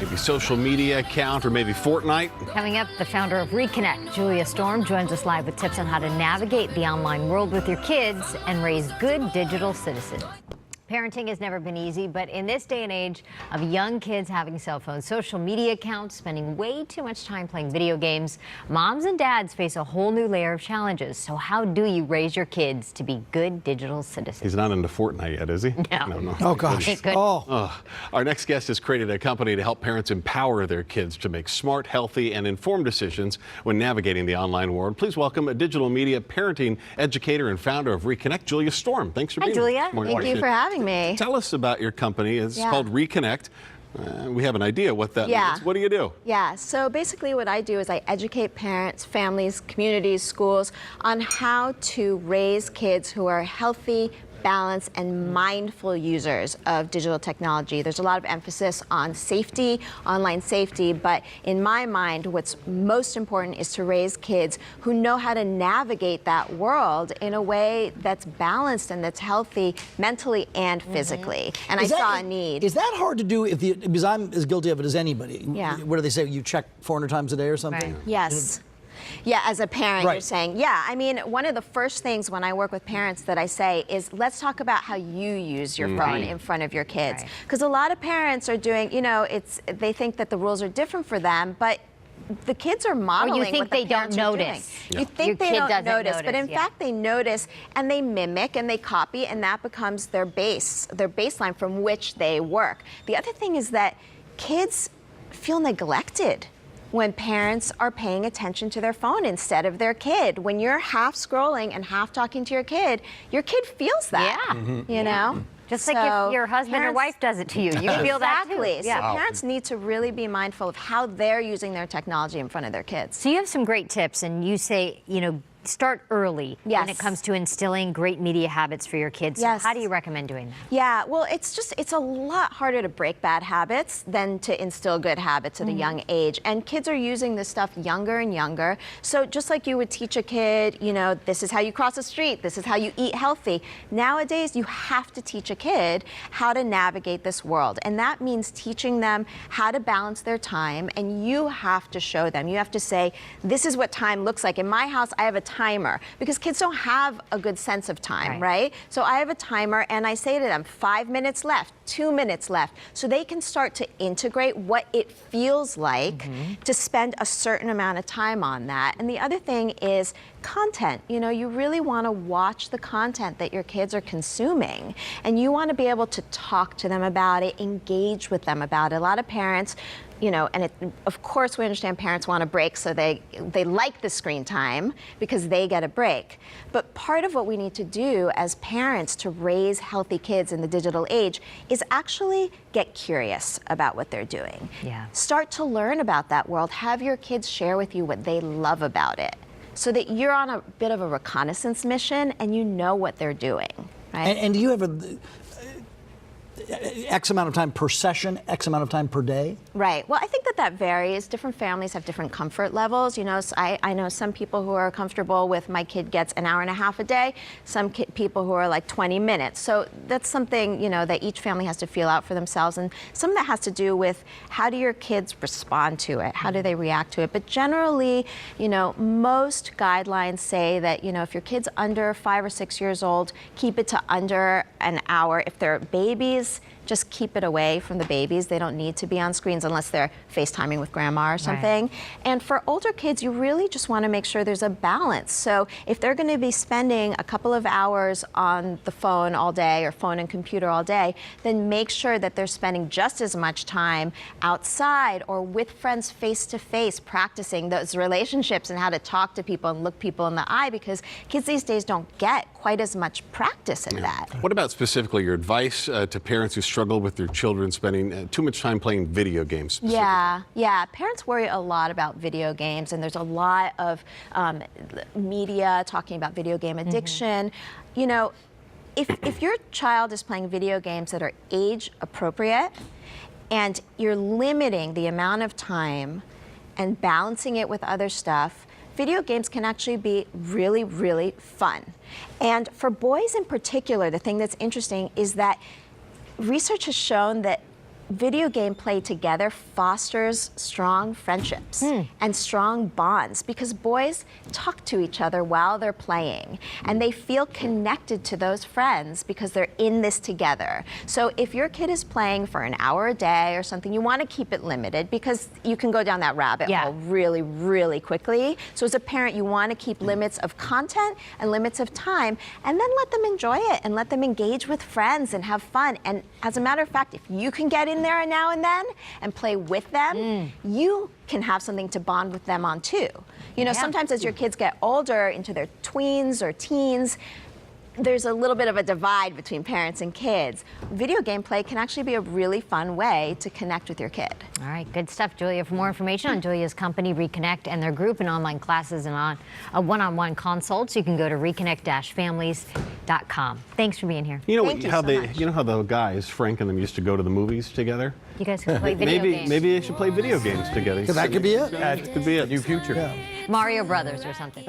maybe social media account, or maybe Fortnite. Coming up, the founder of Reconnect, Julia Storm, joins us live with tips on how to navigate the online world with your kids and raise good digital citizens. Parenting has never been easy, but in this day and age of young kids having cell phones, social media accounts, spending way too much time playing video games, moms and dads face a whole new layer of challenges. So how do you raise your kids to be good digital citizens? He's not into Fortnite yet, is he? No. Oh, gosh. Our next guest has created a company to help parents empower their kids to make smart, healthy, and informed decisions when navigating the online world. Please welcome a digital media parenting educator and founder of Reconnect, Julia Storm. Thanks for being here. Hi, Julia. Thank you for having me. Tell us about your company. It's called Reconnect. We have an idea what that means. What do you do? Yeah, so basically what I do is I educate parents, families, communities, schools on how to raise kids who are healthy, balanced, and mindful users of digital technology. There's a lot of emphasis on safety, online safety, but in my mind, what's most important is to raise kids who know how to navigate that world in a way that's balanced and that's healthy mentally and physically. And I saw a need. Is that hard to do because I'm as guilty of it as anybody? Yeah. What do they say? You check 400 times a day or something? Right. Yes. Yeah, as a parent, Right. you're saying, yeah, I mean, one of the first things when I work with parents that I say is, let's talk about how you use your phone in front of your kids. Because a lot of parents are doing, they think that the rules are different for them, but the kids are modeling Or you think what the they don't parents are doing. notice. You think Your they kid don't doesn't notice, but in notice, fact they notice and they mimic and they copy, and that becomes their baseline from which they work. The other thing is that kids feel neglected when parents are paying attention to their phone instead of their kid. When you're half scrolling and half talking to your kid feels that. Yeah. You know? Just like if your husband or wife does it to you, you feel that too. Exactly. Yeah. So parents need to really be mindful of how they're using their technology in front of their kids. So you have some great tips, and you say, start early when it comes to instilling great media habits for your kids. Yes. So how do you recommend doing that? Yeah, well, it's a lot harder to break bad habits than to instill good habits at a young age. And kids are using this stuff younger and younger. So just like you would teach a kid, this is how you cross the street, this is how you eat healthy. Nowadays, you have to teach a kid how to navigate this world. And that means teaching them how to balance their time. And you have to show them. You have to say, this is what time looks like. In my house, I have a timer, because kids don't have a good sense of time, right? So I have a timer, and I say to them, 5 minutes left, 2 minutes left, so they can start to integrate what it feels like to spend a certain amount of time on that. And the other thing is content. You really want to watch the content that your kids are consuming, and you want to be able to talk to them about it, engage with them about it. A lot of parents, of course we understand parents want a break, so they like the screen time because they get a break. But part of what we need to do as parents to raise healthy kids in the digital age is actually get curious about what they're doing. Yeah. Start to learn about that world. Have your kids share with you what they love about it, so that you're on a bit of a reconnaissance mission and you know what they're doing. Right? And do you have X amount of time per session, X amount of time per day? Right. Well, I think that varies. Different families have different comfort levels. So I know some people who are comfortable with my kid gets an hour and a half a day, some people who are like 20 minutes. So that's something, that each family has to feel out for themselves. And some of that has to do with how do your kids respond to it? How do they react to it? But generally, most guidelines say that, if your kid's under 5 or 6 years old, keep it to under an hour. If they're babies, just keep it away from the babies. They don't need to be on screens unless they're FaceTiming with grandma or something. And for older kids, you really just want to make sure there's a balance. So if they're going to be spending a couple of hours on the phone all day or phone and computer all day, then make sure that they're spending just as much time outside or with friends face to face, practicing those relationships and how to talk to people and look people in the eye, because kids these days don't get quite as much practice in that. What about specifically your advice to parents who struggle with their children spending too much time playing video games? Yeah. Parents worry a lot about video games, and there's a lot of media talking about video game addiction. If your child is playing video games that are age appropriate, and you're limiting the amount of time and balancing it with other stuff, video games can actually be really, really fun. And for boys in particular, the thing that's interesting is that research has shown that video game play together fosters strong friendships and strong bonds because boys talk to each other while they're playing and they feel connected to those friends because they're in this together. So if your kid is playing for an hour a day or something, you want to keep it limited because you can go down that rabbit hole really, really quickly. So as a parent, you want to keep limits of content and limits of time and then let them enjoy it and let them engage with friends and have fun. And as a matter of fact, if you can get in there now and then and play with them, you can have something to bond with them on too. You know, sometimes as your kids get older into their tweens or teens, there's a little bit of a divide between parents and kids. Video game play can actually be a really fun way to connect with your kid. All right, good stuff, Julia. For more information on Julia's company, Reconnect, and their group and online classes and on one-on-one consults, you can go to reconnect-families.com. Thanks for being here. You know Thank you how so they, much. you know how the guys, Frank and them, used to go to the movies together? You guys can play video games. Maybe they should play video games together. That could be it. That could be it. New future. Mario Brothers or something.